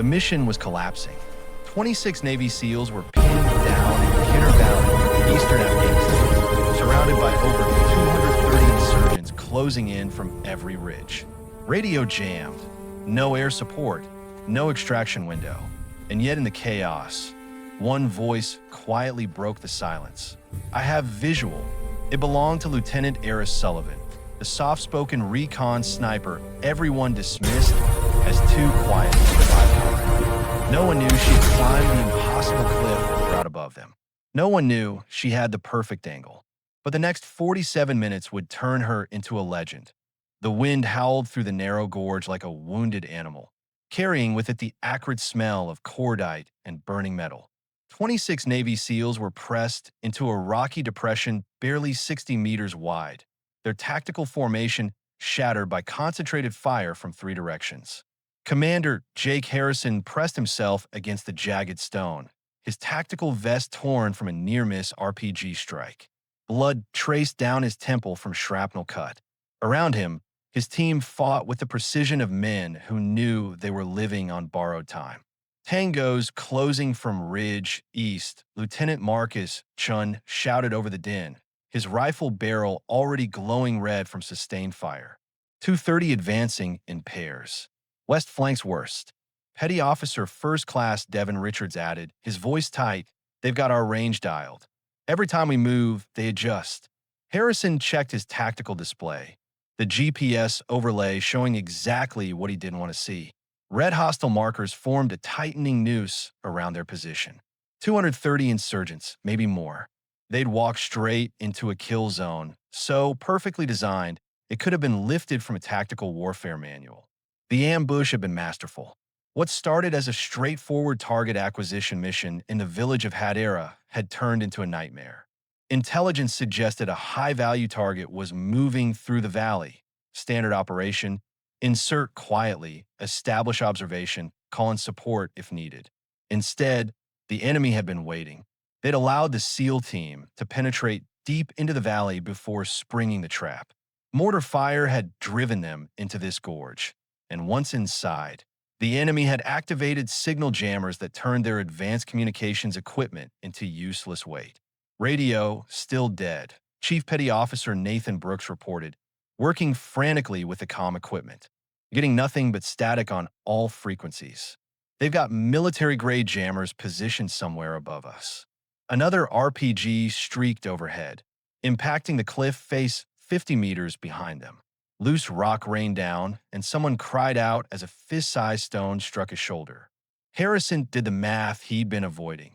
The mission was collapsing. 26 Navy SEALs were pinned down in Kinner Valley, eastern Afghanistan, surrounded by over 230 insurgents closing in from every ridge. Radio jammed, no air support, no extraction window. And yet in the chaos, one voice quietly broke the silence. I have visual. It belonged to Lieutenant Eris Sullivan, the soft-spoken recon sniper everyone dismissed as too quiet to survive. No one knew she'd climbed the impossible cliff right above them. No one knew she had the perfect angle. But the next 47 minutes would turn her into a legend. The wind howled through the narrow gorge like a wounded animal, carrying with it the acrid smell of cordite and burning metal. 26 Navy SEALs were pressed into a rocky depression barely 60 meters wide, their tactical formation shattered by concentrated fire from three directions. Commander Jake Harrison pressed himself against the jagged stone, his tactical vest torn from a near-miss RPG strike. Blood traced down his temple from shrapnel cut. Around him, his team fought with the precision of men who knew they were living on borrowed time. Tangos closing from ridge east, Lieutenant Marcus Chun shouted over the din, his rifle barrel already glowing red from sustained fire. 230 advancing in pairs. West flank's worst. Petty Officer First Class Devin Richards added, his voice tight, they've got our range dialed. Every time we move, they adjust. Harrison checked his tactical display, the GPS overlay showing exactly what he didn't want to see. Red hostile markers formed a tightening noose around their position. 230 insurgents, maybe more. They'd walk straight into a kill zone, so perfectly designed, it could have been lifted from a tactical warfare manual. The ambush had been masterful. What started as a straightforward target acquisition mission in the village of Hadera had turned into a nightmare. Intelligence suggested a high-value target was moving through the valley. Standard operation: insert quietly, establish observation, call in support if needed. Instead, the enemy had been waiting. They'd allowed the SEAL team to penetrate deep into the valley before springing the trap. Mortar fire had driven them into this gorge, and once inside, the enemy had activated signal jammers that turned their advanced communications equipment into useless weight. Radio still dead, Chief Petty Officer Nathan Brooks reported, working frantically with the comm equipment, getting nothing but static on all frequencies. They've got military-grade jammers positioned somewhere above us. Another RPG streaked overhead, impacting the cliff face 50 meters behind them. Loose rock rained down, and someone cried out as a fist-sized stone struck his shoulder. Harrison did the math he'd been avoiding.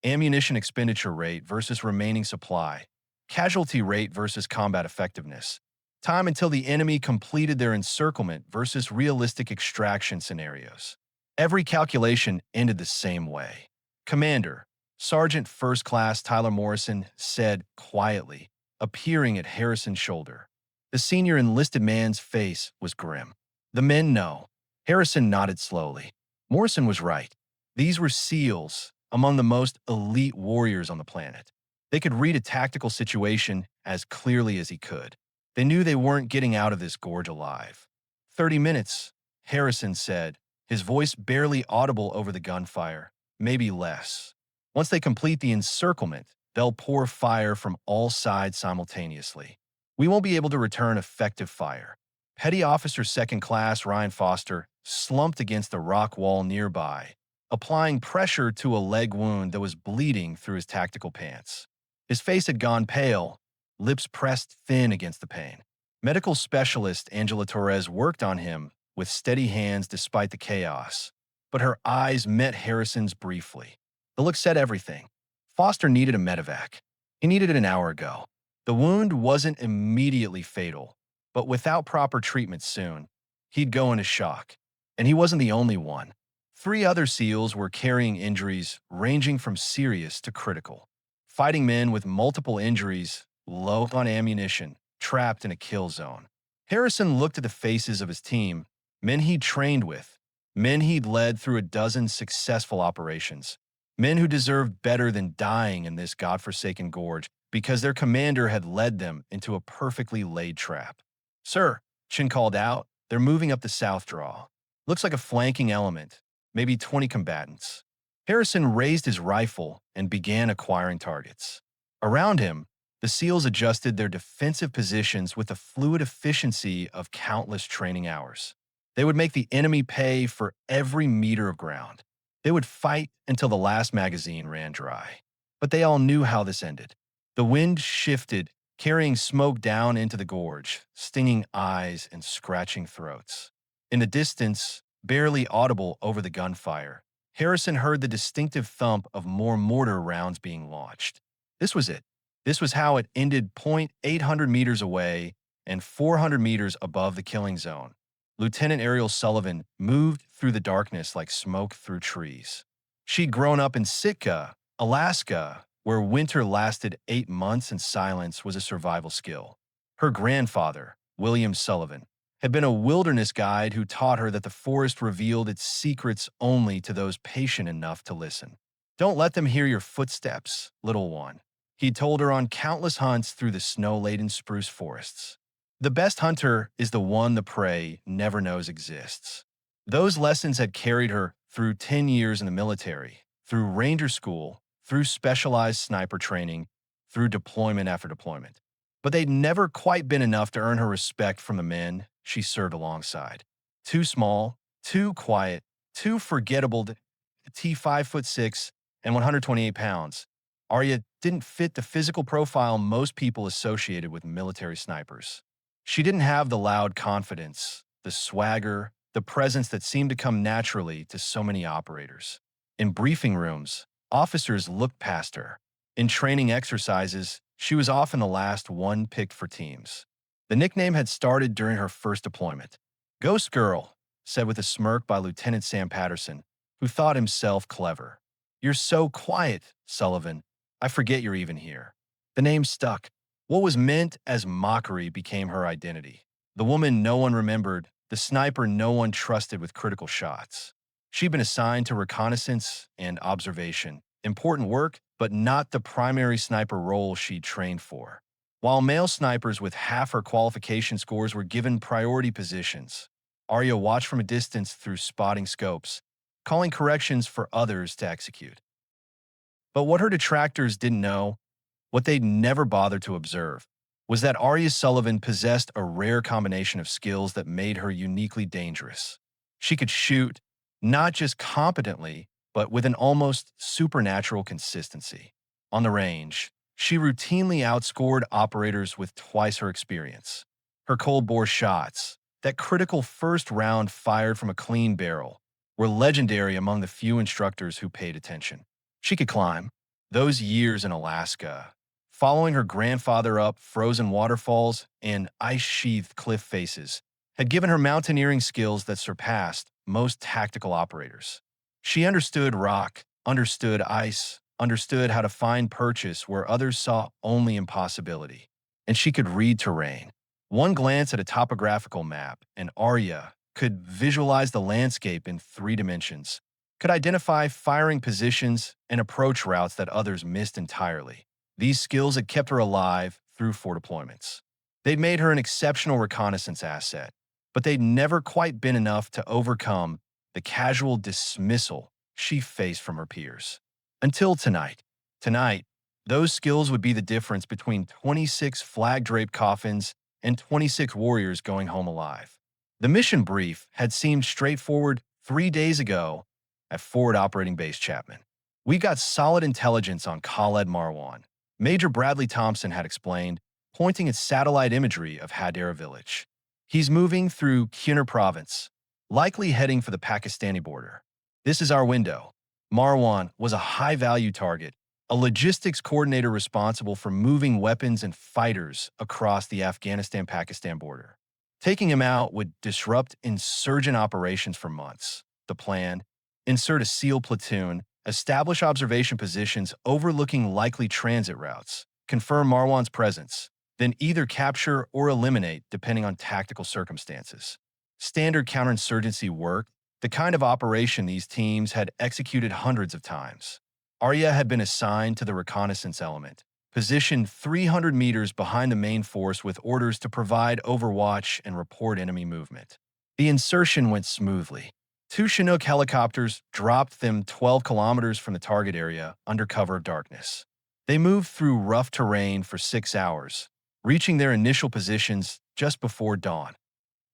Ammunition expenditure rate versus remaining supply. Casualty rate versus combat effectiveness. Time until the enemy completed their encirclement versus realistic extraction scenarios. Every calculation ended the same way. Commander, Sergeant First Class Tyler Morrison said quietly, appearing at Harrison's shoulder. The senior enlisted man's face was grim. The men know. Harrison nodded slowly. Morrison was right. These were SEALs, among the most elite warriors on the planet. They could read a tactical situation as clearly as he could. They knew they weren't getting out of this gorge alive. 30 minutes, Harrison said, his voice barely audible over the gunfire, maybe less. Once they complete the encirclement, they'll pour fire from all sides simultaneously. We won't be able to return effective fire. Petty Officer Second Class Ryan Foster slumped against the rock wall nearby, applying pressure to a leg wound that was bleeding through his tactical pants. His face had gone pale, lips pressed thin against the pain. Medical specialist Angela Torres worked on him with steady hands despite the chaos, but her eyes met Harrison's briefly. The look said everything. Foster needed a medevac. He needed it an hour ago. The wound wasn't immediately fatal, but without proper treatment soon, he'd go into shock. And he wasn't the only one. 3 other SEALs were carrying injuries ranging from serious to critical. Fighting men with multiple injuries, low on ammunition, trapped in a kill zone. Harrison looked at the faces of his team, men he'd trained with, men he'd led through a dozen successful operations, men who deserved better than dying in this godforsaken gorge because their commander had led them into a perfectly laid trap. "Sir," Chin called out, "they're moving up the south draw. Looks like a flanking element. maybe 20 combatants. Harrison raised his rifle and began acquiring targets. Around him, the SEALs adjusted their defensive positions with the fluid efficiency of countless training hours. They would make the enemy pay for every meter of ground. They would fight until the last magazine ran dry. But they all knew how this ended. The wind shifted, carrying smoke down into the gorge, stinging eyes and scratching throats. In the distance, barely audible over the gunfire, Harrison heard the distinctive thump of more mortar rounds being launched. This was it. This was how it ended 800 meters away and 400 meters above the killing zone. Lieutenant Ariel Sullivan moved through the darkness like smoke through trees. She'd grown up in Sitka, Alaska, where winter lasted 8 months and silence was a survival skill. Her grandfather, William Sullivan, had been a wilderness guide who taught her that the forest revealed its secrets only to those patient enough to listen. Don't let them hear your footsteps, little one, he told her on countless hunts through the snow-laden spruce forests. The best hunter is the one the prey never knows exists. Those lessons had carried her through 10 years in the military, through ranger school, through specialized sniper training, through deployment after deployment. But they'd never quite been enough to earn her respect from the men she served alongside. Too small, too quiet, too forgettable to T 5'6" and 128 pounds. Arya didn't fit the physical profile most people associated with military snipers. She didn't have the loud confidence, the swagger, the presence that seemed to come naturally to so many operators. In briefing rooms, officers looked past her. In training exercises, she was often the last one picked for teams. The nickname had started during her first deployment. "Ghost Girl," said with a smirk by Lieutenant Sam Patterson, who thought himself clever. "You're so quiet, Sullivan. I forget you're even here." The name stuck. What was meant as mockery became her identity. The woman no one remembered, the sniper no one trusted with critical shots. She'd been assigned to reconnaissance and observation. Important work, but not the primary sniper role she'd trained for. While male snipers with half her qualification scores were given priority positions, Arya watched from a distance through spotting scopes, calling corrections for others to execute. But what her detractors didn't know, what they'd never bothered to observe, was that Arya Sullivan possessed a rare combination of skills that made her uniquely dangerous. She could shoot, not just competently, but with an almost supernatural consistency. On the range, she routinely outscored operators with twice her experience. Her cold-bore shots, that critical first round fired from a clean barrel, were legendary among the few instructors who paid attention. She could climb. Those years in Alaska, following her grandfather up frozen waterfalls and ice-sheathed cliff faces, had given her mountaineering skills that surpassed most tactical operators. She understood rock, understood ice, understood how to find purchase where others saw only impossibility. And she could read terrain. One glance at a topographical map, and Arya could visualize the landscape in 3 dimensions, could identify firing positions and approach routes that others missed entirely. These skills had kept her alive through 4 deployments. They'd made her an exceptional reconnaissance asset, but they'd never quite been enough to overcome the casual dismissal she faced from her peers. Until tonight. Tonight, those skills would be the difference between 26 flag-draped coffins and 26 warriors going home alive. The mission brief had seemed straightforward 3 days ago at Forward Operating Base Chapman. "We got solid intelligence on Khaled Marwan," Major Bradley Thompson had explained, pointing at satellite imagery of Hadera village. "He's moving through Khyber province, likely heading for the Pakistani border. This is our window." Marwan was a high-value target, a logistics coordinator responsible for moving weapons and fighters across the Afghanistan-Pakistan border. Taking him out would disrupt insurgent operations for months. The plan: insert a SEAL platoon, establish observation positions overlooking likely transit routes, confirm Marwan's presence, then either capture or eliminate depending on tactical circumstances. Standard counterinsurgency work, the kind of operation these teams had executed hundreds of times. Arya had been assigned to the reconnaissance element, positioned 300 meters behind the main force with orders to provide overwatch and report enemy movement. The insertion went smoothly. Two Chinook helicopters dropped them 12 kilometers from the target area under cover of darkness. They moved through rough terrain for 6 hours, reaching their initial positions just before dawn.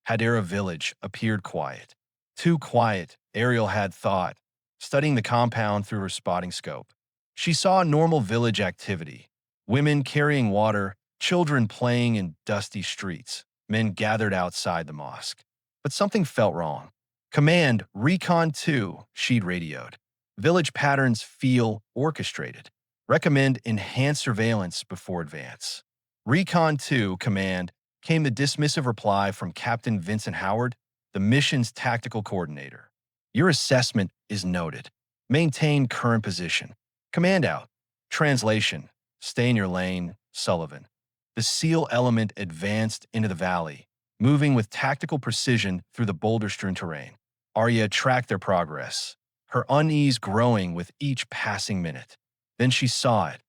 Hadera village appeared quiet. Too quiet, Ariel had thought, studying the compound through her spotting scope. She saw normal village activity: women carrying water, children playing in dusty streets, men gathered outside the mosque. But something felt wrong. Command, Recon 2, she'd radioed. Village patterns feel orchestrated. Recommend enhanced surveillance before advance. Recon 2, Command, came the dismissive reply from Captain Vincent Howard, the mission's tactical coordinator. Your assessment is noted. Maintain current position. Command out. Translation: stay in your lane, Sullivan. The SEAL element advanced into the valley, moving with tactical precision through the boulder-strewn terrain. Arya tracked their progress, her unease growing with each passing minute. Then she saw it: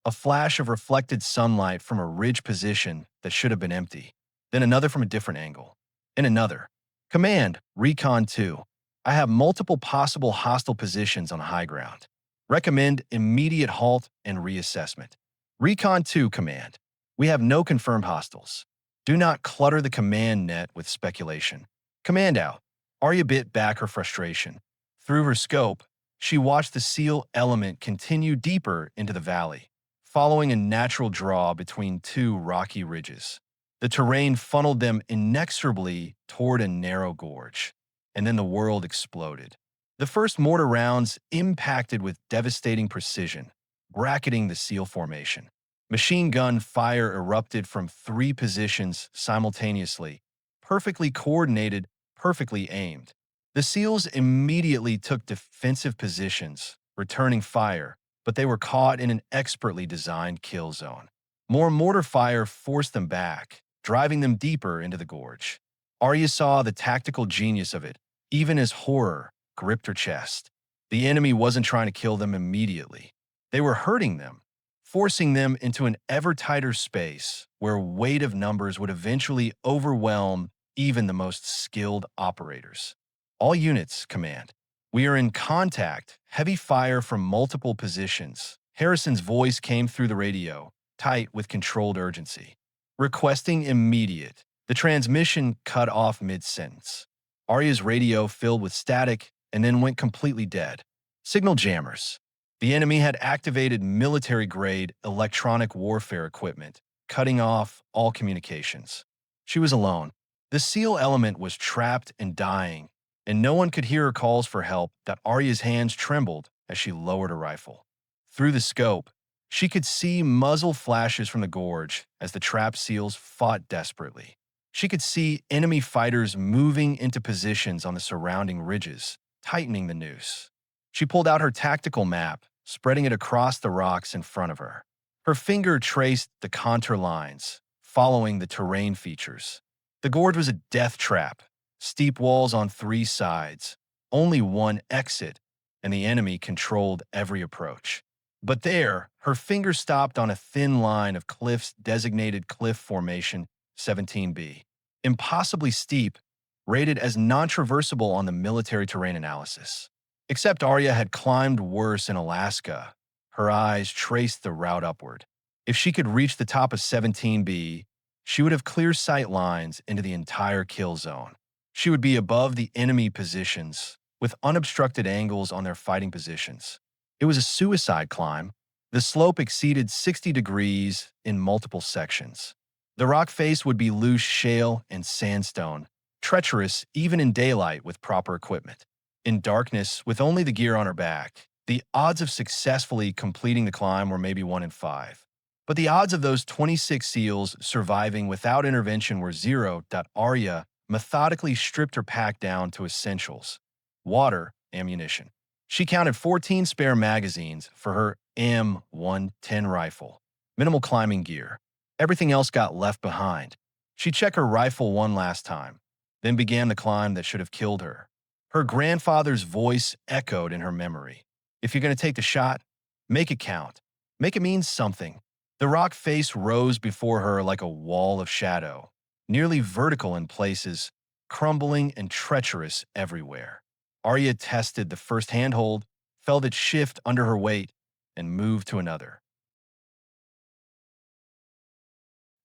a flash of reflected sunlight from a ridge position that should have been empty, then another from a different angle, and another. Command, Recon 2. I have multiple possible hostile positions on high ground. Recommend immediate halt and reassessment. Recon 2, Command. We have no confirmed hostiles. Do not clutter the command net with speculation. Command out. Arya bit back her frustration. Through her scope, she watched the SEAL element continue deeper into the valley, following a natural draw between two rocky ridges. The terrain funneled them inexorably toward a narrow gorge, and then the world exploded. The first mortar rounds impacted with devastating precision, bracketing the SEAL formation. Machine gun fire erupted from 3 positions simultaneously, perfectly coordinated, perfectly aimed. The SEALs immediately took defensive positions, returning fire, but they were caught in an expertly designed kill zone. More mortar fire forced them back, driving them deeper into the gorge. Arya saw the tactical genius of it, even as horror gripped her chest. The enemy wasn't trying to kill them immediately. They were hurting them, forcing them into an ever tighter space where weight of numbers would eventually overwhelm even the most skilled operators. All units, Command. We are in contact. Heavy fire from multiple positions. Harrison's voice came through the radio, tight with controlled urgency. Requesting immediate. The transmission cut off mid-sentence. Arya's radio filled with static and then went completely dead. Signal jammers. The enemy had activated military-grade electronic warfare equipment, cutting off all communications. She was alone. The SEAL element was trapped and dying, and no one could hear her calls for help that Arya's hands trembled as she lowered her rifle. Through the scope, she could see muzzle flashes from the gorge as the trapped SEALs fought desperately. She could see enemy fighters moving into positions on the surrounding ridges, tightening the noose. She pulled out her tactical map, spreading it across the rocks in front of her. Her finger traced the contour lines, following the terrain features. The gorge was a death trap, steep walls on 3 sides, only one exit, and the enemy controlled every approach. But there, her finger stopped on a thin line of cliffs designated Cliff Formation 17B. Impossibly steep, rated as non-traversable on the military terrain analysis. Except Arya had climbed worse in Alaska. Her eyes traced the route upward. If she could reach the top of 17B, she would have clear sight lines into the entire kill zone. She would be above the enemy positions, with unobstructed angles on their fighting positions. It was a suicide climb. The slope exceeded 60 degrees in multiple sections. The rock face would be loose shale and sandstone, treacherous even in daylight with proper equipment. In darkness, with only the gear on her back, the odds of successfully completing the climb were maybe 1 in 5. But the odds of those 26 SEALs surviving without intervention were 0. Arya methodically stripped her pack down to essentials: water, ammunition. She counted 14 spare magazines for her M110 rifle, minimal climbing gear. Everything else got left behind. She checked her rifle one last time, then began the climb that should have killed her. Her grandfather's voice echoed in her memory. If you're going to take the shot, make it count. Make it mean something. The rock face rose before her like a wall of shadow, nearly vertical in places, crumbling and treacherous everywhere. Arya tested the first handhold, felt it shift under her weight, and moved to another.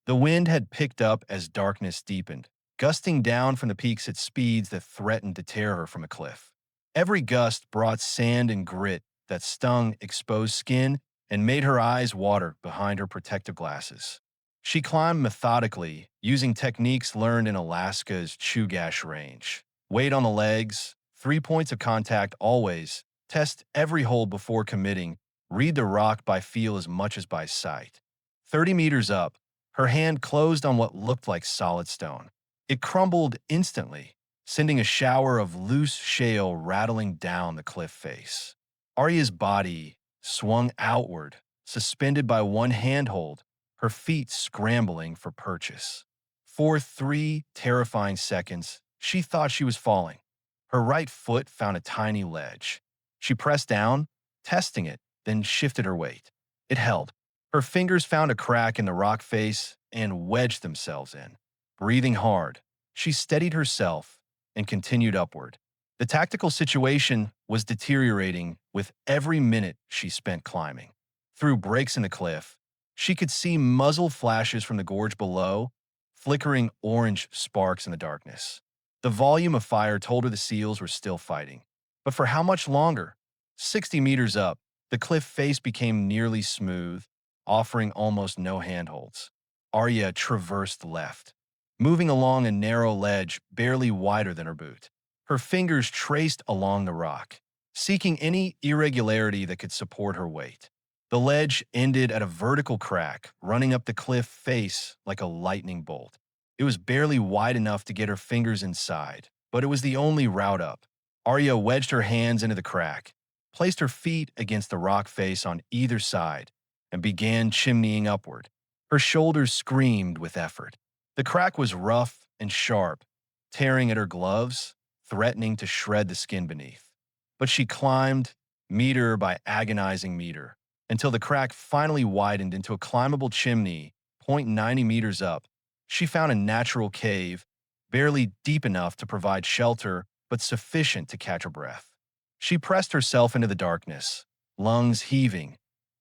The wind had picked up as darkness deepened, gusting down from the peaks at speeds that threatened to tear her from a cliff. Every gust brought sand and grit that stung exposed skin and made her eyes water behind her protective glasses. She climbed methodically, using techniques learned in Alaska's Chugach Range. Weight on the legs, 3 points of contact always, test every hold before committing, read the rock by feel as much as by sight. 30 meters up, her hand closed on what looked like solid stone. It crumbled instantly, sending a shower of loose shale rattling down the cliff face. Arya's body swung outward, suspended by one handhold, her feet scrambling for purchase. For 3 terrifying seconds, she thought she was falling. Her right foot found a tiny ledge. She pressed down, testing it, then shifted her weight. It held. Her fingers found a crack in the rock face and wedged themselves in. Breathing hard, she steadied herself and continued upward. The tactical situation was deteriorating with every minute she spent climbing. Through breaks in the cliff, she could see muzzle flashes from the gorge below, flickering orange sparks in the darkness. The volume of fire told her the seals were still fighting. But for how much longer? 60 meters up, the cliff face became nearly smooth, offering almost no handholds. Arya traversed left, moving along a narrow ledge barely wider than her boot. Her fingers traced along the rock, seeking any irregularity that could support her weight. The ledge ended at a vertical crack, running up the cliff face like a lightning bolt. It was barely wide enough to get her fingers inside, but it was the only route up. Arya wedged her hands into the crack, placed her feet against the rock face on either side, and began chimneying upward. Her shoulders screamed with effort. The crack was rough and sharp, tearing at her gloves, threatening to shred the skin beneath. But she climbed, meter by agonizing meter, until the crack finally widened into a climbable chimney, 90 meters up. She found a natural cave, barely deep enough to provide shelter, but sufficient to catch her breath. She pressed herself into the darkness, lungs heaving,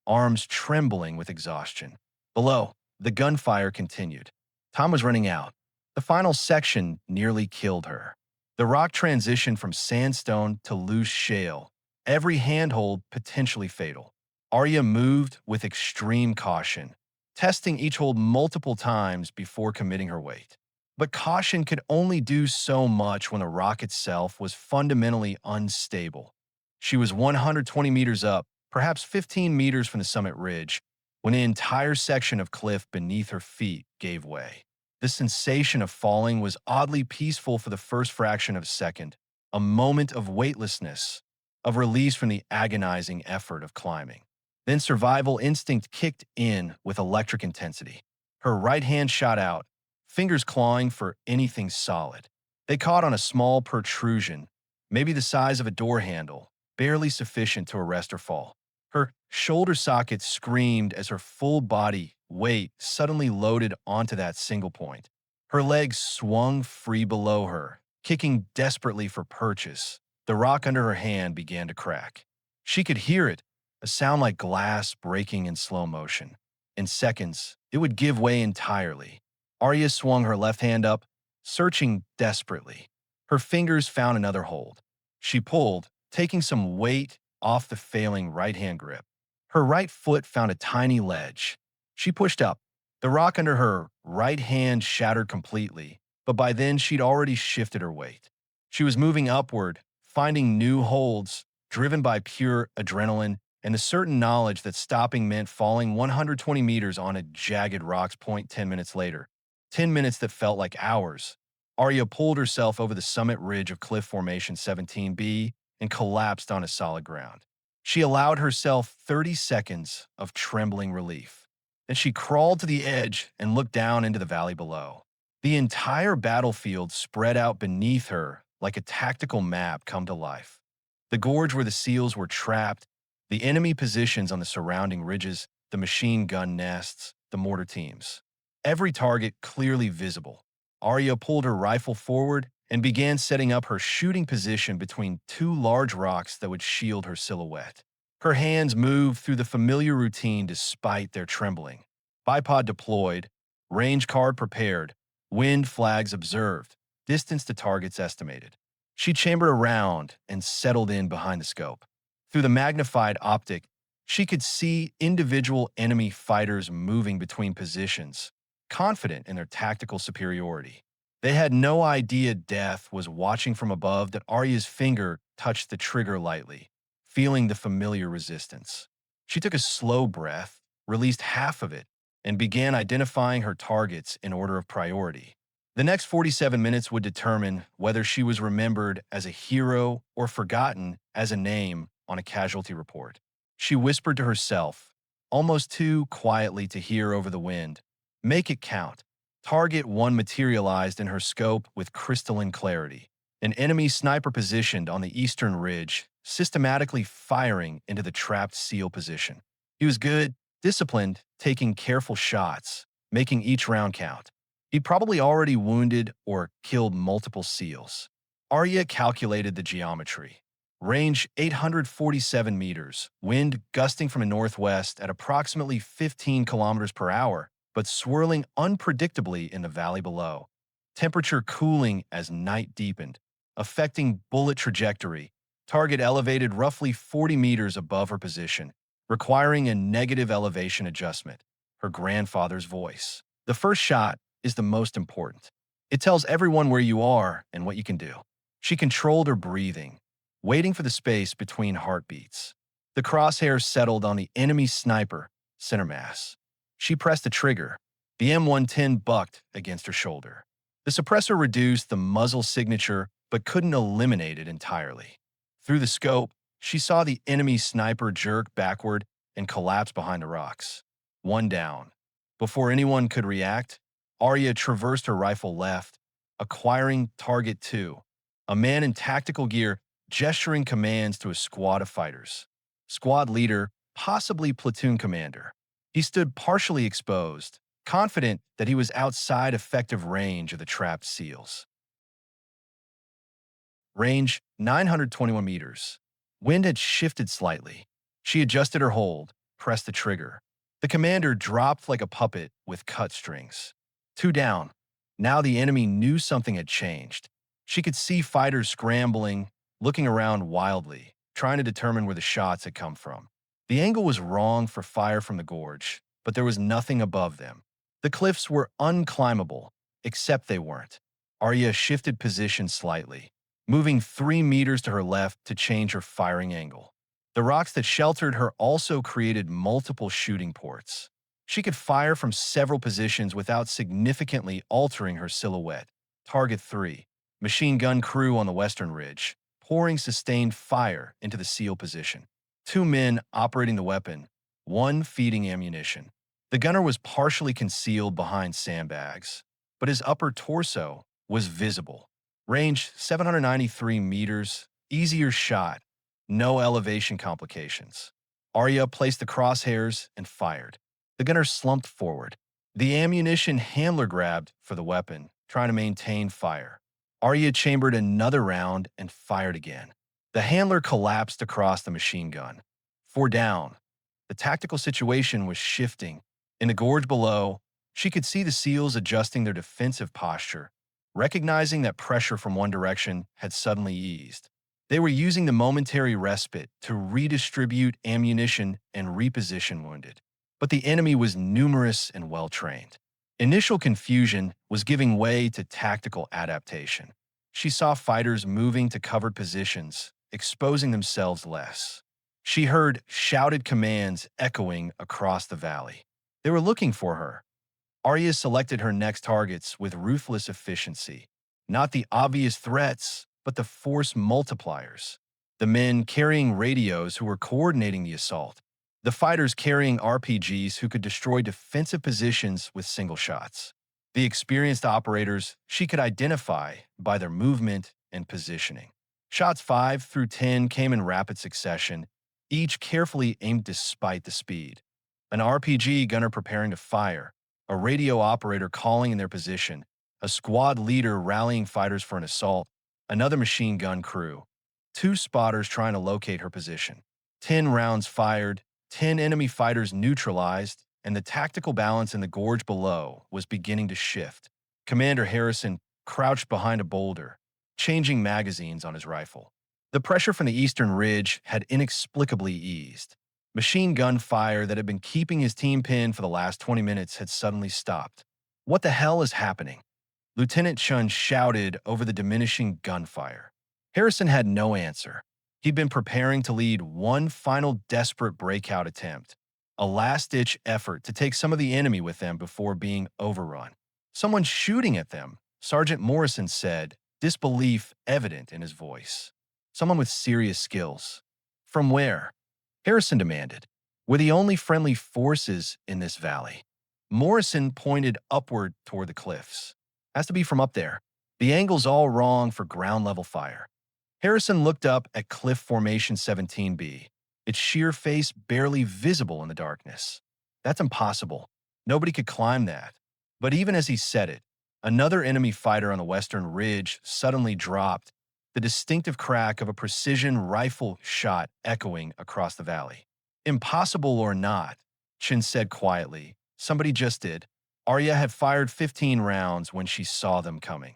arms trembling with exhaustion. Below, the gunfire continued. Time was running out. The final section nearly killed her. The rock transitioned from sandstone to loose shale, every handhold potentially fatal. Arya moved with extreme caution, testing each hold multiple times before committing her weight. But caution could only do so much when the rock itself was fundamentally unstable. She was 120 meters up, perhaps 15 meters from the summit ridge, when an entire section of cliff beneath her feet gave way. The sensation of falling was oddly peaceful for the first fraction of a second, a moment of weightlessness, of release from the agonizing effort of climbing. Then survival instinct kicked in with electric intensity. Her right hand shot out, fingers clawing for anything solid. They caught on a small protrusion, maybe the size of a door handle, barely sufficient to arrest her fall. Her shoulder socket screamed as her full body weight suddenly loaded onto that single point. Her legs swung free below her, kicking desperately for purchase. The rock under her hand began to crack. She could hear it, a sound like glass breaking in slow motion. In seconds, it would give way entirely. Arya swung her left hand up, searching desperately. Her fingers found another hold. She pulled, taking some weight off the failing right-hand grip. Her right foot found a tiny ledge. She pushed up. The rock under her right hand shattered completely, but by then she'd already shifted her weight. She was moving upward, finding new holds, driven by pure adrenaline and the certain knowledge that stopping meant falling 120 meters on a jagged rock's point 10 minutes later. 10 minutes that felt like hours. Arya pulled herself over the summit ridge of Cliff Formation 17B and collapsed onto solid ground. She allowed herself 30 seconds of trembling relief. Then she crawled to the edge and looked down into the valley below. The entire battlefield spread out beneath her like a tactical map come to life. The gorge where the seals were trapped, the enemy positions on the surrounding ridges, the machine gun nests, the mortar teams. Every target clearly visible. Arya pulled her rifle forward and began setting up her shooting position between two large rocks that would shield her silhouette. Her hands moved through the familiar routine despite their trembling. Bipod deployed, range card prepared, wind flags observed, distance to targets estimated. She chambered around and settled in behind the scope. Through the magnified optic, she could see individual enemy fighters moving between positions, confident in their tactical superiority. They had no idea death was watching from above that Arya's finger touched the trigger lightly, feeling the familiar resistance. She took a slow breath, released half of it, and began identifying her targets in order of priority. The next 47 minutes would determine whether she was remembered as a hero or forgotten as a name on a casualty report. She whispered to herself, almost too quietly to hear over the wind, "Make it count." Target 1 materialized in her scope with crystalline clarity. An enemy sniper positioned on the eastern ridge, systematically firing into the trapped SEAL position. He was good, disciplined, taking careful shots, making each round count. He'd probably already wounded or killed multiple SEALs. Arya calculated the geometry. Range 847 meters, wind gusting from the northwest at approximately 15 kilometers per hour, but swirling unpredictably in the valley below. Temperature cooling as night deepened, affecting bullet trajectory. Target elevated roughly 40 meters above her position, requiring a negative elevation adjustment. Her grandfather's voice. The first shot is the most important. It tells everyone where you are and what you can do. She controlled her breathing, waiting for the space between heartbeats. The crosshairs settled on the enemy sniper, center mass. She pressed the trigger. The M110 bucked against her shoulder. The suppressor reduced the muzzle signature but couldn't eliminate it entirely. Through the scope, she saw the enemy sniper jerk backward and collapse behind the rocks. One down. Before anyone could react, Arya traversed her rifle left, acquiring target 2, a man in tactical gear gesturing commands to a squad of fighters. Squad leader, possibly platoon commander. He stood partially exposed, confident that he was outside effective range of the trapped SEALs. Range 921 meters. Wind had shifted slightly. She adjusted her hold, pressed the trigger. The commander dropped like a puppet with cut strings. 2 down. Now the enemy knew something had changed. She could see fighters scrambling, looking around wildly, trying to determine where the shots had come from. The angle was wrong for fire from the gorge, but there was nothing above them. The cliffs were unclimbable, except they weren't. Arya shifted position slightly, moving 3 meters to her left to change her firing angle. The rocks that sheltered her also created multiple shooting ports. She could fire from several positions without significantly altering her silhouette. Target 3. Machine gun crew on the western ridge, pouring sustained fire into the SEAL position. 2 men operating the weapon, 1 feeding ammunition. The gunner was partially concealed behind sandbags, but his upper torso was visible. Range 793 meters, easier shot, no elevation complications. Arya placed the crosshairs and fired. The gunner slumped forward. The ammunition handler grabbed for the weapon, trying to maintain fire. Arya chambered another round and fired again. The handler collapsed across the machine gun. 4 down. The tactical situation was shifting. In the gorge below, she could see the SEALs adjusting their defensive posture, recognizing that pressure from one direction had suddenly eased. They were using the momentary respite to redistribute ammunition and reposition wounded. But the enemy was numerous and well-trained. Initial confusion was giving way to tactical adaptation. She saw fighters moving to covered positions, exposing themselves less. She heard shouted commands echoing across the valley. They were looking for her. Arya selected her next targets with ruthless efficiency. Not the obvious threats, but the force multipliers. The men carrying radios who were coordinating the assault. The fighters carrying RPGs who could destroy defensive positions with single shots. The experienced operators she could identify by their movement and positioning. Shots 5 through 10 came in rapid succession, each carefully aimed despite the speed. An RPG gunner preparing to fire, a radio operator calling in their position, a squad leader rallying fighters for an assault, another machine gun crew, two spotters trying to locate her position. 10 rounds fired, 10 enemy fighters neutralized, and the tactical balance in the gorge below was beginning to shift. Commander Harrison crouched behind a boulder, changing magazines on his rifle. The pressure from the eastern ridge had inexplicably eased. Machine gun fire that had been keeping his team pinned for the last 20 minutes had suddenly stopped. What the hell is happening? Lieutenant Chun shouted over the diminishing gunfire. Harrison had no answer. He'd been preparing to lead one final desperate breakout attempt, a last-ditch effort to take some of the enemy with them before being overrun. Someone's shooting at them, Sergeant Morrison said, disbelief evident in his voice. Someone with serious skills. From where? Harrison demanded. We're the only friendly forces in this valley. Morrison pointed upward toward the cliffs. Has to be from up there. The angle's all wrong for ground-level fire. Harrison looked up at Cliff Formation 17B, its sheer face barely visible in the darkness. That's impossible. Nobody could climb that. But even as he said it, another enemy fighter on the western ridge suddenly dropped, the distinctive crack of a precision rifle shot echoing across the valley. Impossible or not, Chin said quietly, somebody just did. Arya had fired 15 rounds when she saw them coming.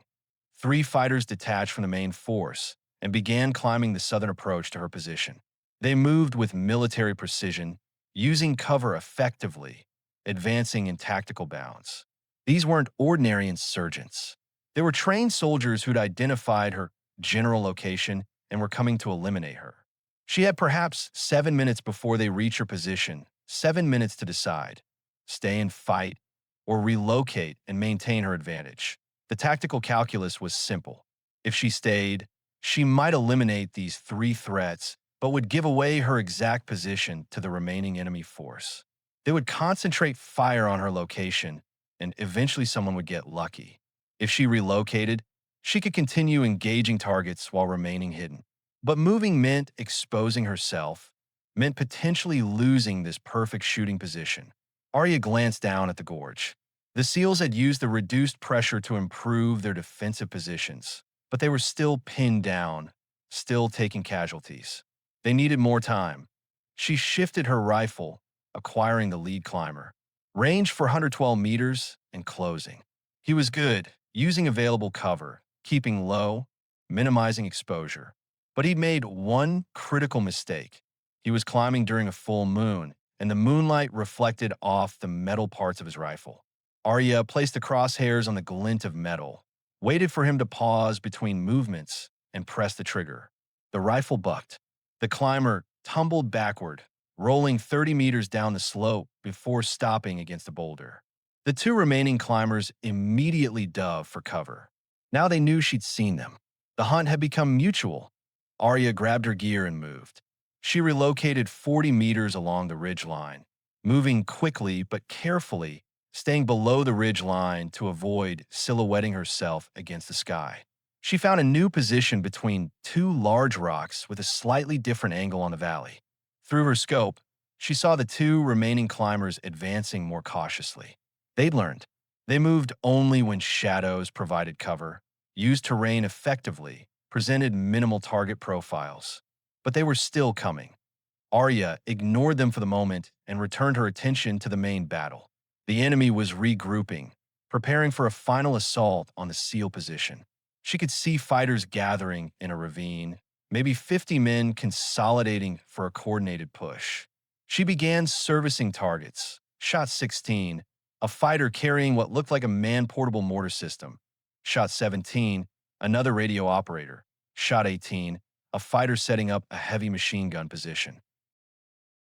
3 fighters detached from the main force and began climbing the southern approach to her position. They moved with military precision, using cover effectively, advancing in tactical bounds. These weren't ordinary insurgents. They were trained soldiers who'd identified her general location and were coming to eliminate her. She had perhaps 7 minutes before they reach her position, 7 minutes to decide. Stay and fight, or relocate and maintain her advantage. The tactical calculus was simple. If she stayed, she might eliminate these 3 threats, but would give away her exact position to the remaining enemy force. They would concentrate fire on her location, and eventually someone would get lucky. If she relocated, she could continue engaging targets while remaining hidden. But moving meant exposing herself, meant potentially losing this perfect shooting position. Arya glanced down at the gorge. The SEALs had used the reduced pressure to improve their defensive positions, but they were still pinned down, still taking casualties. They needed more time. She shifted her rifle, acquiring the lead climber. Range for 112 meters and closing. He was good, using available cover, keeping low, minimizing exposure. But he made one critical mistake. He was climbing during a full moon, and the moonlight reflected off the metal parts of his rifle. Arya placed the crosshairs on the glint of metal, waited for him to pause between movements, and pressed the trigger. The rifle bucked. The climber tumbled backward, rolling 30 meters down the slope before stopping against a boulder. The 2 remaining climbers immediately dove for cover. Now they knew she'd seen them. The hunt had become mutual. Arya grabbed her gear and moved. She relocated 40 meters along the ridge line, moving quickly but carefully, staying below the ridge line to avoid silhouetting herself against the sky. She found a new position between 2 large rocks with a slightly different angle on the valley. Through her scope, she saw the 2 remaining climbers advancing more cautiously. They'd learned. They moved only when shadows provided cover, used terrain effectively, presented minimal target profiles. But they were still coming. Arya ignored them for the moment and returned her attention to the main battle. The enemy was regrouping, preparing for a final assault on the SEAL position. She could see fighters gathering in a ravine, maybe 50 men consolidating for a coordinated push. She began servicing targets. Shot 16, a fighter carrying what looked like a man-portable mortar system. Shot 17, another radio operator. Shot 18, a fighter setting up a heavy machine gun position.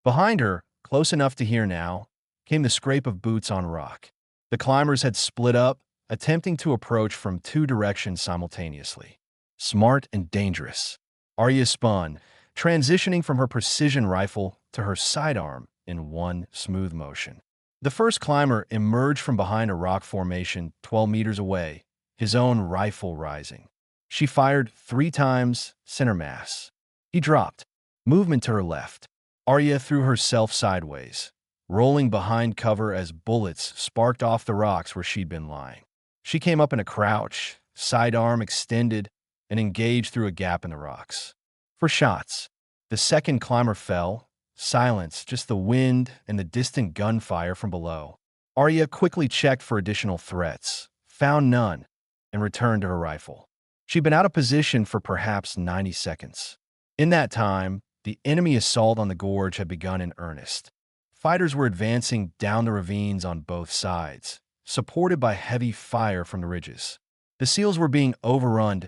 Behind her, close enough to hear now, came the scrape of boots on rock. The climbers had split up, attempting to approach from 2 directions simultaneously. Smart and dangerous. Arya spun, transitioning from her precision rifle to her sidearm in one smooth motion. The first climber emerged from behind a rock formation 12 meters away, his own rifle rising. She fired 3 times, center mass. He dropped. Movement to her left. Arya threw herself sideways, rolling behind cover as bullets sparked off the rocks where she'd been lying. She came up in a crouch, sidearm extended, and engaged through a gap in the rocks. For shots, the second climber fell. Silence, just the wind and the distant gunfire from below. Arya quickly checked for additional threats, found none, and returned to her rifle. She'd been out of position for perhaps 90 seconds. In that time, the enemy assault on the gorge had begun in earnest. Fighters were advancing down the ravines on both sides, supported by heavy fire from the ridges. The SEALs were being overrun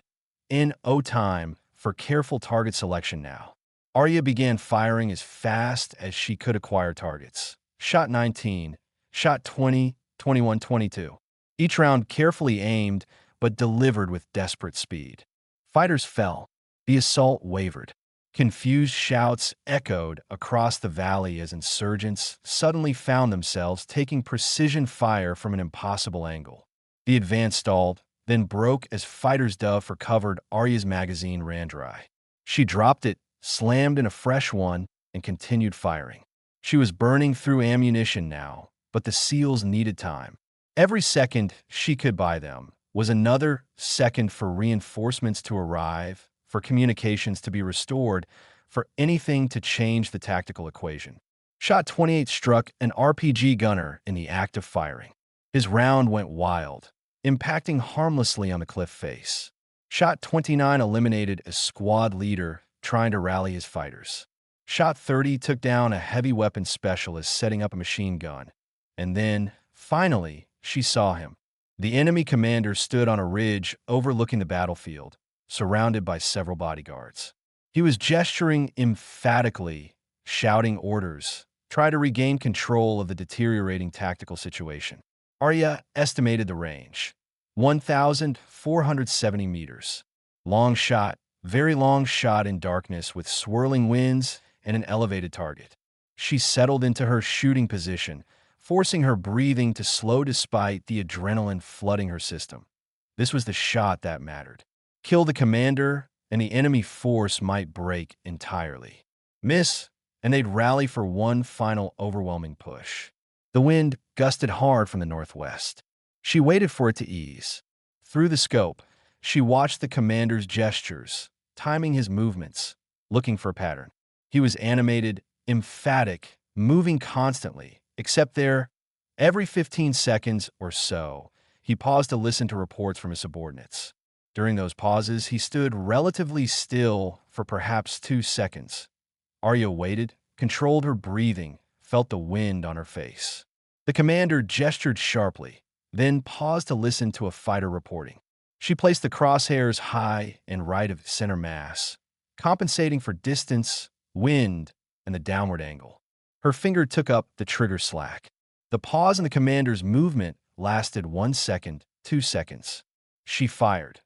in time for careful target selection now. Arya began firing as fast as she could acquire targets. Shot 19, shot 20, 21, 22. Each round carefully aimed, but delivered with desperate speed. Fighters fell. The assault wavered. Confused shouts echoed across the valley as insurgents suddenly found themselves taking precision fire from an impossible angle. The advance stalled, then broke as fighters dove for cover. Arya's magazine ran dry. She dropped it, slammed in a fresh one, and continued firing. She was burning through ammunition now, but the SEALs needed time. Every second she could buy them was another second for reinforcements to arrive, for communications to be restored, for anything to change the tactical equation. Shot 28 struck an RPG gunner in the act of firing. His round went wild, impacting harmlessly on the cliff face. Shot 29 eliminated a squad leader trying to rally his fighters. Shot 30 took down a heavy weapons specialist setting up a machine gun. And then, finally, she saw him. The enemy commander stood on a ridge overlooking the battlefield, surrounded by several bodyguards. He was gesturing emphatically, shouting orders, trying to regain control of the deteriorating tactical situation. Arya estimated the range. 1,470 meters. Long shot, very long shot in darkness with swirling winds and an elevated target. She settled into her shooting position, forcing her breathing to slow despite the adrenaline flooding her system. This was the shot that mattered. Kill the commander, and the enemy force might break entirely. Miss, and they'd rally for one final overwhelming push. The wind gusted hard from the northwest. She waited for it to ease. Through the scope, she watched the commander's gestures, timing his movements, looking for a pattern. He was animated, emphatic, moving constantly, except there, every 15 seconds or so, he paused to listen to reports from his subordinates. During those pauses, he stood relatively still for perhaps 2 seconds. Arya waited, controlled her breathing, felt the wind on her face. The commander gestured sharply, then paused to listen to a fighter reporting. She placed the crosshairs high and right of center mass, compensating for distance, wind, and the downward angle. Her finger took up the trigger slack. The pause in the commander's movement lasted 1 second, 2 seconds. She fired.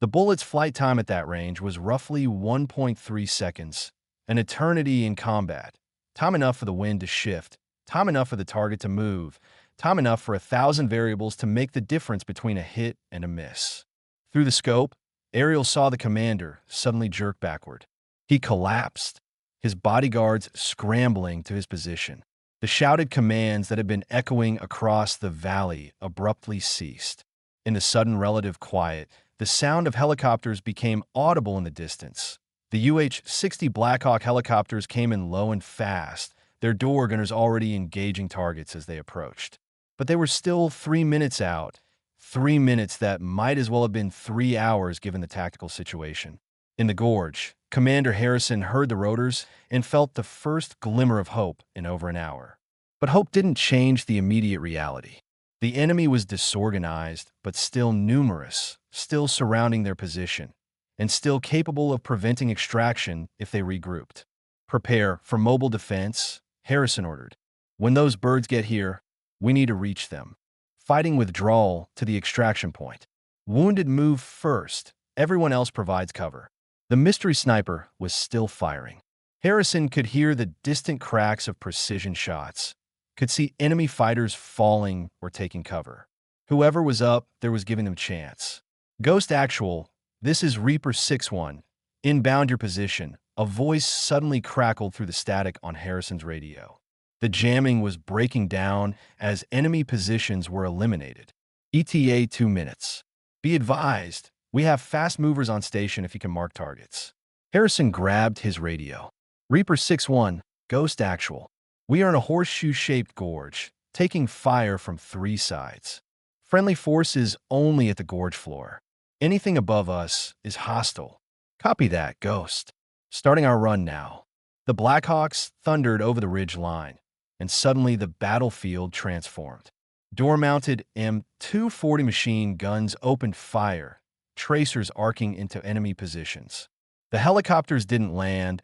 The bullet's flight time at that range was roughly 1.3 seconds, an eternity in combat. Time enough for the wind to shift, time enough for the target to move, time enough for 1,000 variables to make the difference between a hit and a miss. Through the scope, Ariel saw the commander suddenly jerk backward. He collapsed, his bodyguards scrambling to his position. The shouted commands that had been echoing across the valley abruptly ceased. In the sudden relative quiet, the sound of helicopters became audible in the distance. The UH-60 Blackhawk helicopters came in low and fast, their door gunners already engaging targets as they approached. But they were still 3 minutes out, 3 minutes that might as well have been 3 hours given the tactical situation. In the gorge, Commander Harrison heard the rotors and felt the first glimmer of hope in over an hour. But hope didn't change the immediate reality. The enemy was disorganized, but still numerous, still surrounding their position, and still capable of preventing extraction if they regrouped. Prepare for mobile defense, Harrison ordered. When those birds get here, we need to reach them. Fighting withdrawal to the extraction point. Wounded move first, everyone else provides cover. The mystery sniper was still firing. Harrison could hear the distant cracks of precision shots, could see enemy fighters falling or taking cover. Whoever was up, there was giving them chance. Ghost Actual, this is Reaper 6-1. Inbound your position. A voice suddenly crackled through the static on Harrison's radio. The jamming was breaking down as enemy positions were eliminated. ETA 2 minutes. Be advised, we have fast movers on station if you can mark targets. Harrison grabbed his radio. Reaper 6-1, Ghost Actual. We are in a horseshoe-shaped gorge, taking fire from 3 sides. Friendly forces only at the gorge floor. Anything above us is hostile. Copy that, Ghost. Starting our run now. The Blackhawks thundered over the ridge line, and suddenly the battlefield transformed. Door-mounted M240 machine guns opened fire, tracers arcing into enemy positions. The helicopters couldn't land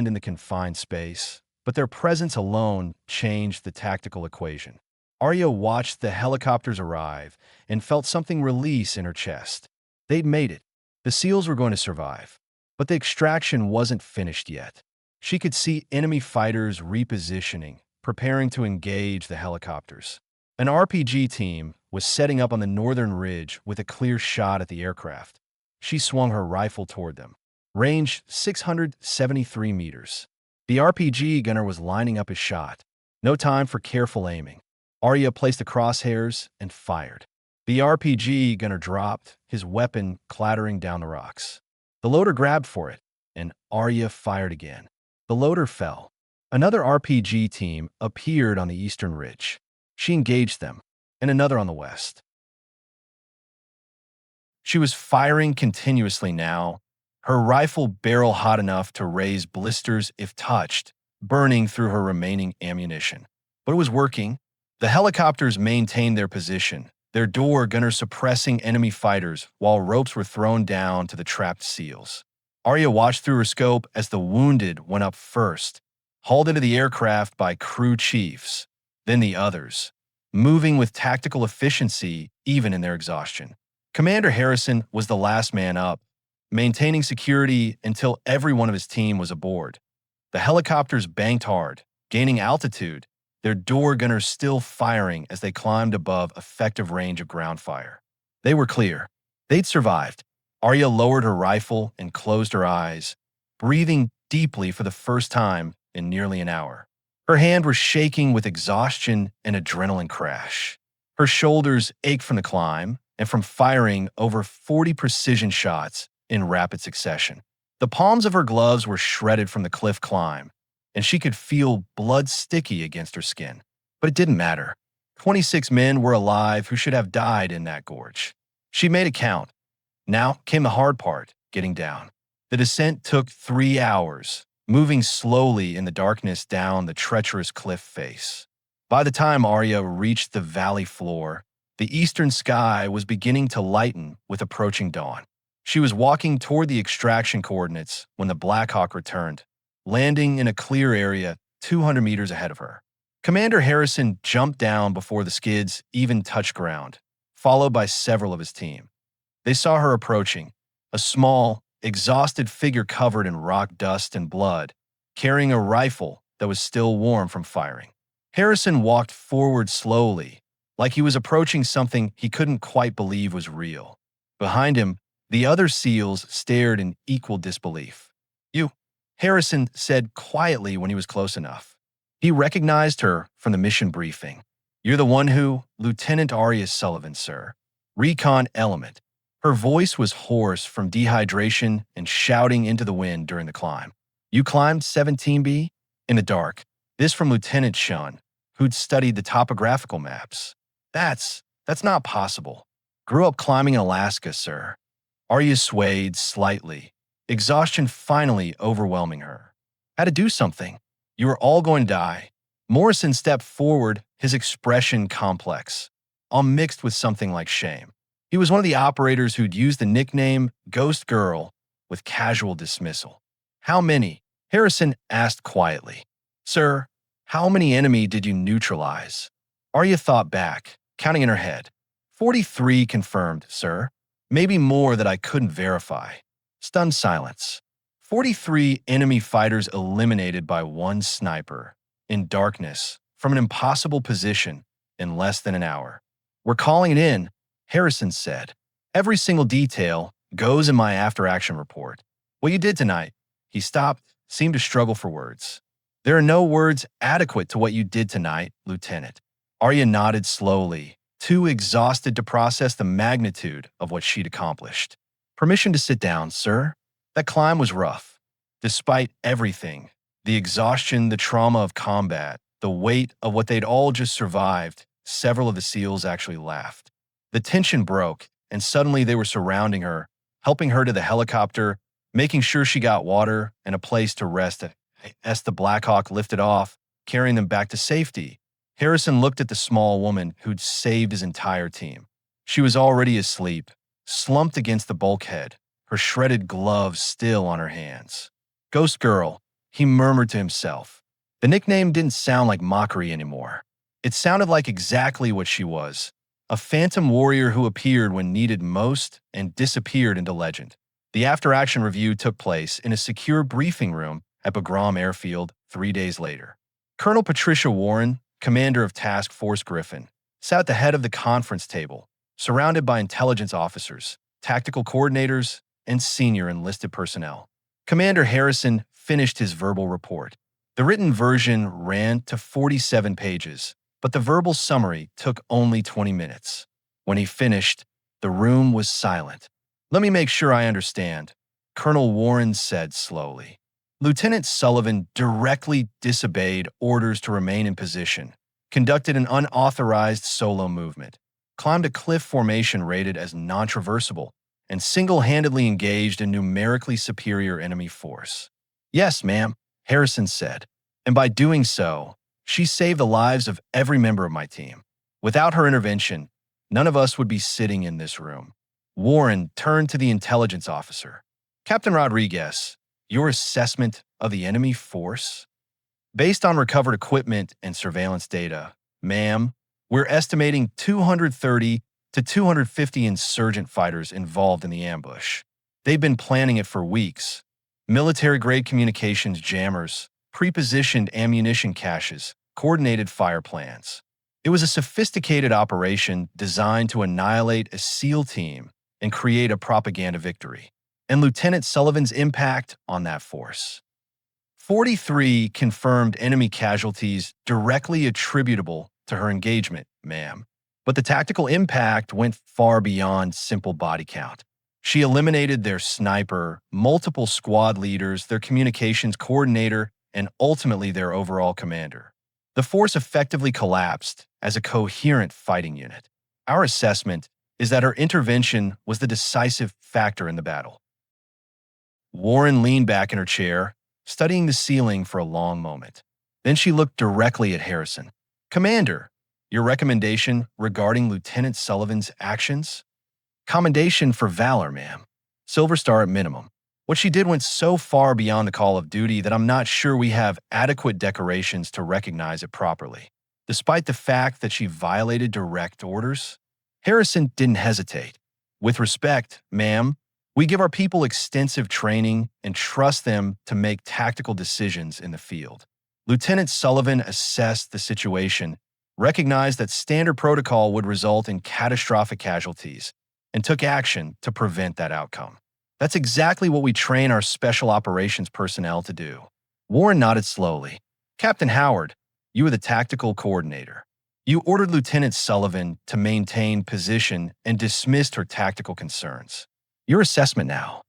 in the confined space, but their presence alone changed the tactical equation. Arya watched the helicopters arrive and felt something release in her chest. They'd made it. The SEALs were going to survive. But the extraction wasn't finished yet. She could see enemy fighters repositioning, preparing to engage the helicopters. An RPG team was setting up on the northern ridge with a clear shot at the aircraft. She swung her rifle toward them. Range 673 meters. The RPG gunner was lining up his shot. No time for careful aiming. Arya placed the crosshairs and fired. The RPG gunner dropped, his weapon clattering down the rocks. The loader grabbed for it, and Arya fired again. The loader fell. Another RPG team appeared on the eastern ridge. She engaged them, and another on the west. She was firing continuously now, her rifle barrel hot enough to raise blisters if touched, burning through her remaining ammunition. But it was working. The helicopters maintained their position, their door gunners suppressing enemy fighters while ropes were thrown down to the trapped SEALs. Arya watched through her scope as the wounded went up first, hauled into the aircraft by crew chiefs, then the others, moving with tactical efficiency even in their exhaustion. Commander Harrison was the last man up, maintaining security until every one of his team was aboard. The helicopters banked hard, gaining altitude, their door gunners still firing as they climbed above effective range of ground fire. They were clear. They'd survived. Arya lowered her rifle and closed her eyes, breathing deeply for the first time in nearly an hour. Her hand was shaking with exhaustion and adrenaline crash. Her shoulders ached from the climb and from firing over 40 precision shots in rapid succession. The palms of her gloves were shredded from the cliff climb, and she could feel blood sticky against her skin. But it didn't matter. 26 men were alive who should have died in that gorge. She made it count. Now came the hard part, getting down. The descent took 3 hours, moving slowly in the darkness down the treacherous cliff face. By the time Arya reached the valley floor, the eastern sky was beginning to lighten with approaching dawn. She was walking toward the extraction coordinates when the Blackhawk returned, landing in a clear area 200 meters ahead of her. Commander Harrison jumped down before the skids even touched ground, followed by several of his team. They saw her approaching, a small, exhausted figure covered in rock dust and blood, carrying a rifle that was still warm from firing. Harrison walked forward slowly, like he was approaching something he couldn't quite believe was real. Behind him, the other SEALs stared in equal disbelief. "You," Harrison said quietly when he was close enough. He recognized her from the mission briefing. "You're the one who, Lieutenant Arya Sullivan, sir. Recon element." Her voice was hoarse from dehydration and shouting into the wind during the climb. "You climbed 17B?" In the dark. This from Lieutenant Shun, who'd studied the topographical maps. That's not possible. "Grew up climbing in Alaska, sir." Arya swayed slightly, exhaustion finally overwhelming her. "Had to do something. You were all going to die." Morrison stepped forward, his expression complex, all mixed with something like shame. He was one of the operators who'd used the nickname Ghost Girl with casual dismissal. "How many?" Harrison asked quietly. "Sir, how many enemy did you neutralize?" Arya thought back, counting in her head. 43 confirmed, sir. Maybe more that I couldn't verify." Stunned silence. 43 enemy fighters eliminated by one sniper, in darkness, from an impossible position, in less than an hour. "We're calling it in," Harrison said. "Every single detail goes in my after-action report. What you did tonight." He stopped, seemed to struggle for words. "There are no words adequate to what you did tonight, Lieutenant." Arya nodded slowly, too exhausted to process the magnitude of what she'd accomplished. Permission to sit down, sir? That climb was rough. Despite everything, the exhaustion, the trauma of combat, the weight of what they'd all just survived, several of the SEALs actually laughed. The tension broke, and suddenly they were surrounding her, helping her to the helicopter, making sure she got water and a place to rest as the Black Hawk lifted off, carrying them back to safety. Harrison looked at the small woman who'd saved his entire team. She was already asleep, slumped against the bulkhead, her shredded gloves still on her hands. Ghost Girl, he murmured to himself. The nickname didn't sound like mockery anymore. It sounded like exactly what she was, a phantom warrior who appeared when needed most and disappeared into legend. The after-action review took place in a secure briefing room at Bagram Airfield 3 days later. Colonel Patricia Warren, commander of Task Force Griffin, sat at the head of the conference table, surrounded by intelligence officers, tactical coordinators, and senior enlisted personnel. Commander Harrison finished his verbal report. The written version ran to 47 pages, but the verbal summary took only 20 minutes. When he finished, the room was silent. "Let me make sure I understand," Colonel Warren said slowly. Lieutenant Sullivan directly disobeyed orders to remain in position, conducted an unauthorized solo movement, climbed a cliff formation rated as non-traversable, and single-handedly engaged a numerically superior enemy force. "Yes, ma'am," Harrison said, "and by doing so, she saved the lives of every member of my team. Without her intervention, none of us would be sitting in this room." Warren turned to the intelligence officer. "Captain Rodriguez, your assessment of the enemy force?" "Based on recovered equipment and surveillance data, ma'am, we're estimating 230 to 250 insurgent fighters involved in the ambush. They've been planning it for weeks. Military-grade communications jammers, pre-positioned ammunition caches, coordinated fire plans. It was a sophisticated operation designed to annihilate a SEAL team and create a propaganda victory. And Lieutenant Sullivan's impact on that force. 43 confirmed enemy casualties directly attributable to her engagement, ma'am. But the tactical impact went far beyond simple body count. She eliminated their sniper, multiple squad leaders, their communications coordinator, and ultimately their overall commander. The force effectively collapsed as a coherent fighting unit. Our assessment is that her intervention was the decisive factor in the battle." Warren leaned back in her chair, studying the ceiling for a long moment. Then she looked directly at Harrison. "Commander, your recommendation regarding Lieutenant Sullivan's actions?" "Commendation for valor, ma'am. Silver Star at minimum. What she did went so far beyond the call of duty that I'm not sure we have adequate decorations to recognize it properly. Despite the fact that she violated direct orders?" Harrison didn't hesitate. "With respect, ma'am, we give our people extensive training and trust them to make tactical decisions in the field." Lieutenant Sullivan assessed the situation, recognized that standard protocol would result in catastrophic casualties, and took action to prevent that outcome. "That's exactly what we train our special operations personnel to do." Warren nodded slowly. "Captain Howard, you were the tactical coordinator. You ordered Lieutenant Sullivan to maintain position and dismissed her tactical concerns. Your assessment now."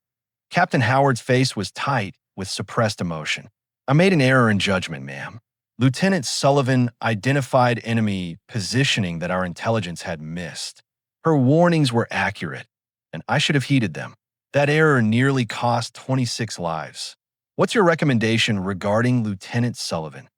Captain Howard's face was tight with suppressed emotion. "I made an error in judgment, ma'am. Lieutenant Sullivan identified enemy positioning that our intelligence had missed. Her warnings were accurate, and I should have heeded them. That error nearly cost 26 lives. What's your recommendation regarding Lieutenant Sullivan?"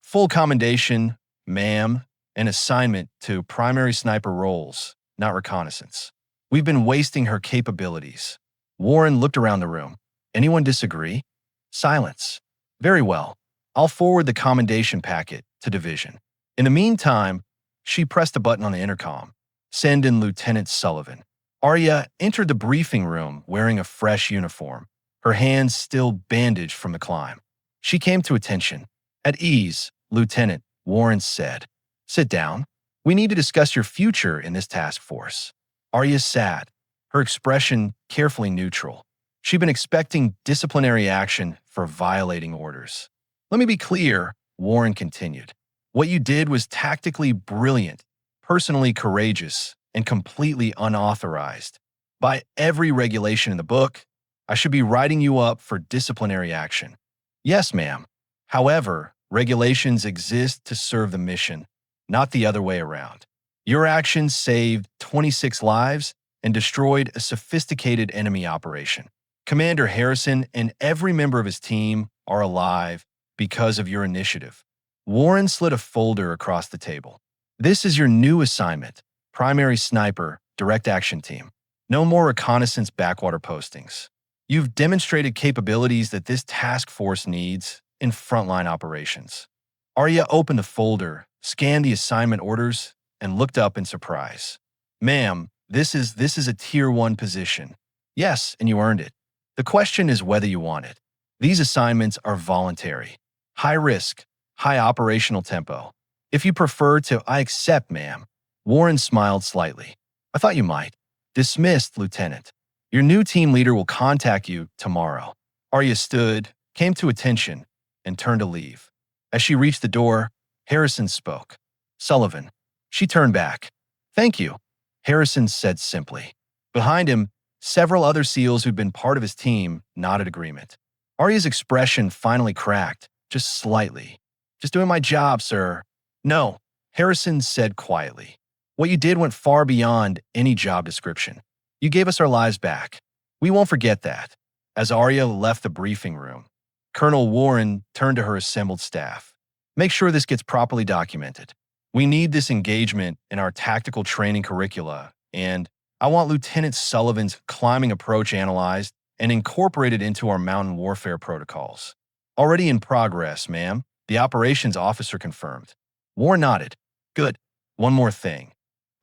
"Full commendation, ma'am, and assignment to primary sniper roles, not reconnaissance. We've been wasting her capabilities." Warren looked around the room. "Anyone disagree?" Silence. "Very well. I'll forward the commendation packet to division. In the meantime," she pressed a button on the intercom, "send in Lieutenant Sullivan." Arya entered the briefing room wearing a fresh uniform, her hands still bandaged from the climb. She came to attention. "At ease, Lieutenant," Warren said. "Sit down. We need to discuss your future in this task force." Arya sat, her expression carefully neutral. She'd been expecting disciplinary action for violating orders. "Let me be clear," Warren continued. "What you did was tactically brilliant, personally courageous, and completely unauthorized. By every regulation in the book, I should be writing you up for disciplinary action. Yes, ma'am. However, regulations exist to serve the mission, not the other way around. Your actions saved 26 lives and destroyed a sophisticated enemy operation. Commander Harrison and every member of his team are alive because of your initiative. Warren slid a folder across the table. This is your new assignment, Primary Sniper, Direct Action Team. No more reconnaissance backwater postings. You've demonstrated capabilities that this task force needs in frontline operations. Arya opened the folder, scanned the assignment orders, and looked up in surprise. Ma'am, this is a Tier 1 position. Yes, and you earned it. The question is whether you want it. These assignments are voluntary. High risk, high operational tempo. If you prefer to, I accept, ma'am. Warren smiled slightly. I thought you might. Dismissed, Lieutenant. Your new team leader will contact you tomorrow. Arya stood, came to attention, and turned to leave. As she reached the door, Harrison spoke. Sullivan. She turned back. Thank you, Harrison said simply. Behind him, several other SEALs who'd been part of his team nodded agreement. Arya's expression finally cracked, just slightly. Just doing my job, sir. No, Harrison said quietly. What you did went far beyond any job description. You gave us our lives back. We won't forget that. As Arya left the briefing room, Colonel Warren turned to her assembled staff. Make sure this gets properly documented. We need this engagement in our tactical training curricula, and I want Lieutenant Sullivan's climbing approach analyzed and incorporated into our mountain warfare protocols. Already in progress, ma'am, the operations officer confirmed. Warren nodded. Good. One more thing.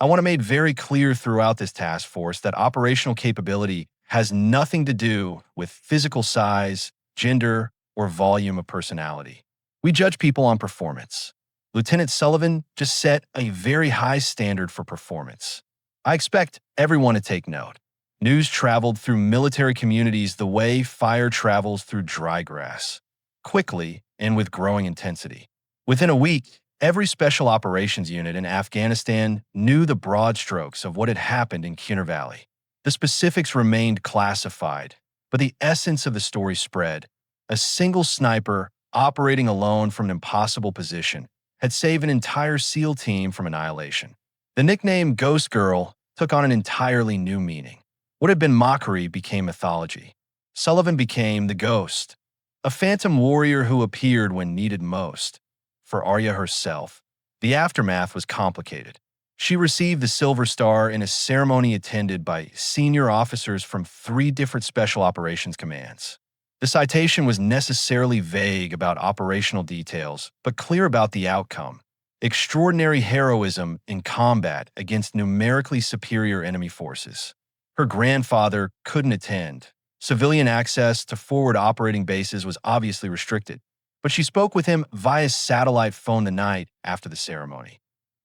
I want to make very clear throughout this task force that operational capability has nothing to do with physical size, gender, or volume of personality. We judge people on performance. Lieutenant Sullivan just set a very high standard for performance. I expect everyone to take note. News traveled through military communities the way fire travels through dry grass, quickly and with growing intensity. Within a week, every special operations unit in Afghanistan knew the broad strokes of what had happened in Kunar Valley. The specifics remained classified, but the essence of the story spread. A single sniper operating alone from an impossible position had saved an entire SEAL team from annihilation. The nickname Ghost Girl took on an entirely new meaning. What had been mockery became mythology. Sullivan became the Ghost, a phantom warrior who appeared when needed most. For Arya herself, the aftermath was complicated. She received the Silver Star in a ceremony attended by senior officers from 3 different special operations commands. The citation was necessarily vague about operational details, but clear about the outcome. Extraordinary heroism in combat against numerically superior enemy forces. Her grandfather couldn't attend. Civilian access to forward operating bases was obviously restricted, but she spoke with him via satellite phone the night after the ceremony.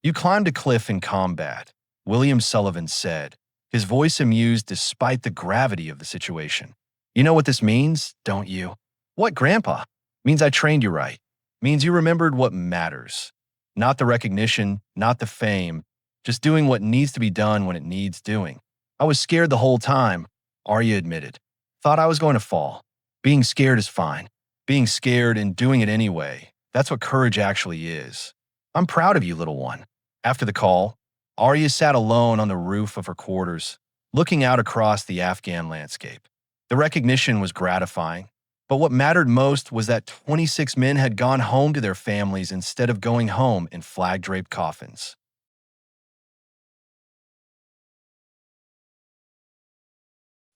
You climbed a cliff in combat, William Sullivan said, his voice amused despite the gravity of the situation. You know what this means, don't you? What, Grandpa? Means I trained you right. Means you remembered what matters. Not the recognition, not the fame, just doing what needs to be done when it needs doing. I was scared the whole time, Arya admitted. Thought I was going to fall. Being scared is fine. Being scared and doing it anyway, that's what courage actually is. I'm proud of you, little one. After the call, Arya sat alone on the roof of her quarters, looking out across the Afghan landscape. The recognition was gratifying, but what mattered most was that 26 men had gone home to their families instead of going home in flag-draped coffins.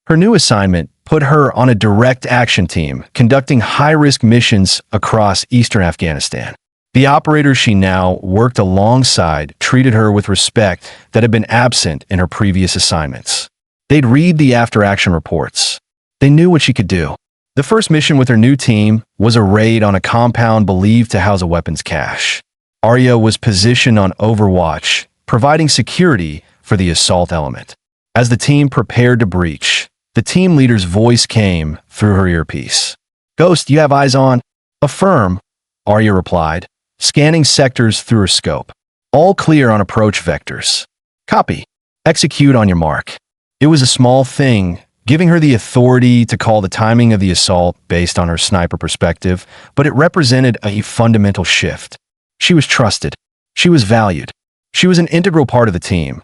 Her new assignment put her on a direct action team, conducting high-risk missions across eastern Afghanistan. The operators she now worked alongside treated her with respect that had been absent in her previous assignments. They'd read the after-action reports. They knew what she could do. The first mission with her new team was a raid on a compound believed to house a weapons cache. Arya was positioned on overwatch, providing security for the assault element. As the team prepared to breach, the team leader's voice came through her earpiece. Ghost, you have eyes on? Affirm, Arya replied, scanning sectors through her scope. All clear on approach vectors. Copy. Execute on your mark. It was a small thing, giving her the authority to call the timing of the assault based on her sniper perspective, but it represented a fundamental shift. She was trusted. She was valued. She was an integral part of the team.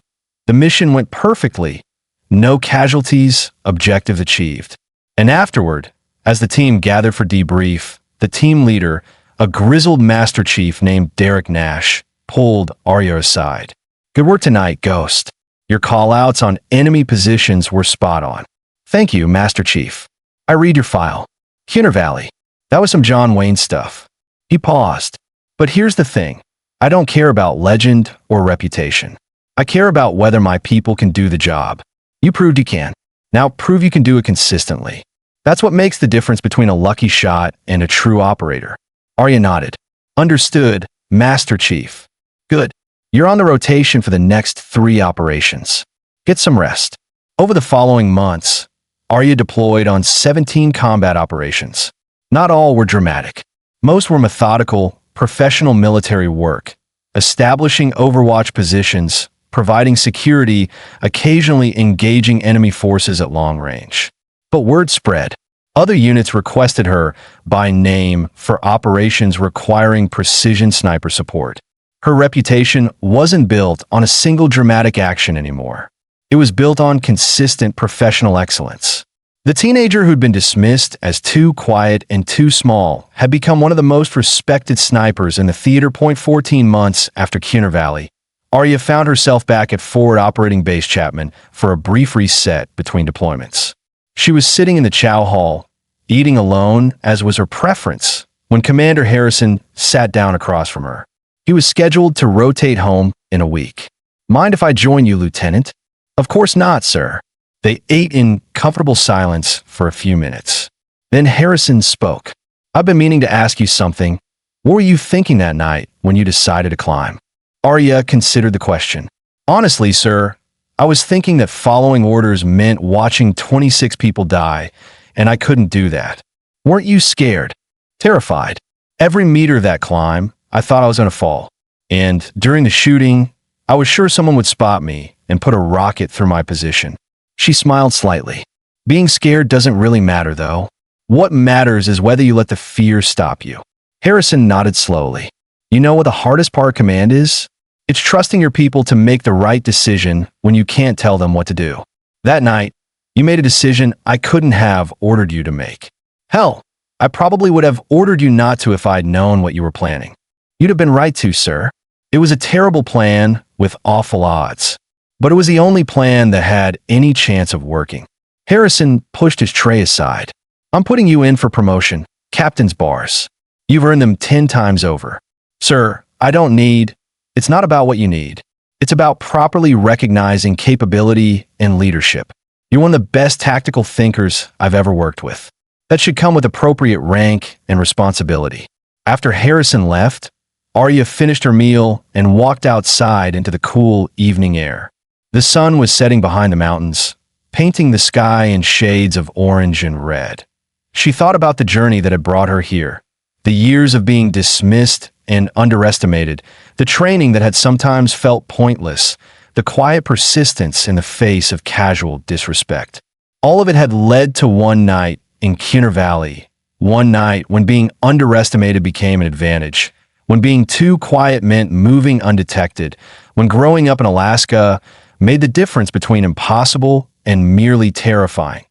The mission went perfectly. No casualties, objective achieved. And afterward, as the team gathered for debrief, the team leader, a grizzled Master Chief named Derek Nash, pulled Arya aside. Good work tonight, Ghost. Your call-outs on enemy positions were spot on. Thank you, Master Chief. I read your file. Keener Valley. That was some John Wayne stuff. He paused. But here's the thing. I don't care about legend or reputation. I care about whether my people can do the job. You proved you can. Now prove you can do it consistently. That's what makes the difference between a lucky shot and a true operator. Arya nodded. Understood, Master Chief. Good. You're on the rotation for the next 3 operations. Get some rest. Over the following months, Arya deployed on 17 combat operations. Not all were dramatic. Most were methodical, professional military work, establishing overwatch positions, providing security, occasionally engaging enemy forces at long range. But word spread. Other units requested her by name for operations requiring precision sniper support. Her reputation wasn't built on a single dramatic action anymore. It was built on consistent professional excellence. The teenager who'd been dismissed as too quiet and too small had become one of the most respected snipers in the theater. 14 months after Keener Valley, Arya found herself back at Forward Operating Base Chapman for a brief reset between deployments. She was sitting in the chow hall, eating alone as was her preference, when Commander Harrison sat down across from her. He was scheduled to rotate home in a week. Mind if I join you, Lieutenant? Of course not, sir. They ate in comfortable silence for a few minutes. Then Harrison spoke. I've been meaning to ask you something. What were you thinking that night when you decided to climb? Arya considered the question. Honestly, sir, I was thinking that following orders meant watching 26 people die, and I couldn't do that. Weren't you scared? Terrified. Every meter of that climb, I thought I was going to fall. And during the shooting, I was sure someone would spot me and put a rocket through my position. She smiled slightly. Being scared doesn't really matter, though. What matters is whether you let the fear stop you. Harrison nodded slowly. You know what the hardest part of command is? It's trusting your people to make the right decision when you can't tell them what to do. That night, you made a decision I couldn't have ordered you to make. Hell, I probably would have ordered you not to if I'd known what you were planning. You'd have been right to, sir. It was a terrible plan with awful odds. But it was the only plan that had any chance of working. Harrison pushed his tray aside. I'm putting you in for promotion, captain's bars. You've earned them 10 times over. Sir, I don't need. It's not about what you need. It's about properly recognizing capability and leadership. You're one of the best tactical thinkers I've ever worked with. That should come with appropriate rank and responsibility. After Harrison left, Arya finished her meal and walked outside into the cool evening air. The sun was setting behind the mountains, painting the sky in shades of orange and red. She thought about the journey that had brought her here, the years of being dismissed and underestimated, the training that had sometimes felt pointless, the quiet persistence in the face of casual disrespect. All of it had led to one night in Keener Valley, one night when being underestimated became an advantage, when being too quiet meant moving undetected, when growing up in Alaska made the difference between impossible and merely terrifying.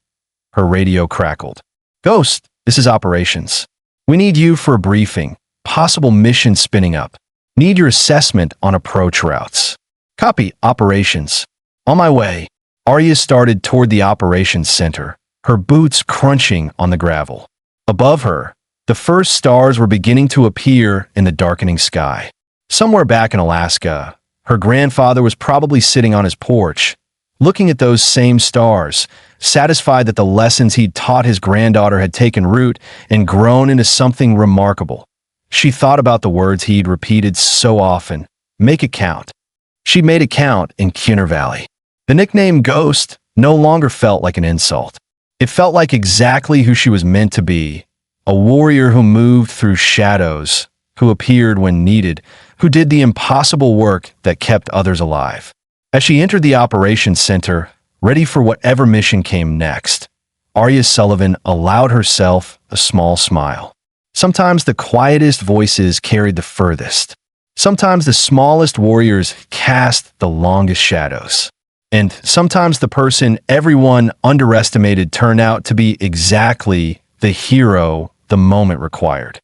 Her radio crackled. Ghost, this is operations. We need you for a briefing, possible mission spinning up. Need your assessment on approach routes. Copy, operations. On my way. Arya started toward the operations center, her boots crunching on the gravel. Above her, the first stars were beginning to appear in the darkening sky. Somewhere back in Alaska, her grandfather was probably sitting on his porch, looking at those same stars, satisfied that the lessons he'd taught his granddaughter had taken root and grown into something remarkable. She thought about the words he'd repeated so often, make it count. She made it count in Keener Valley. The nickname Ghost no longer felt like an insult. It felt like exactly who she was meant to be, a warrior who moved through shadows, who appeared when needed, who did the impossible work that kept others alive. As she entered the operations center, ready for whatever mission came next, Arya Sullivan allowed herself a small smile. Sometimes the quietest voices carried the furthest. Sometimes the smallest warriors cast the longest shadows. And sometimes the person everyone underestimated turned out to be exactly the hero the moment required.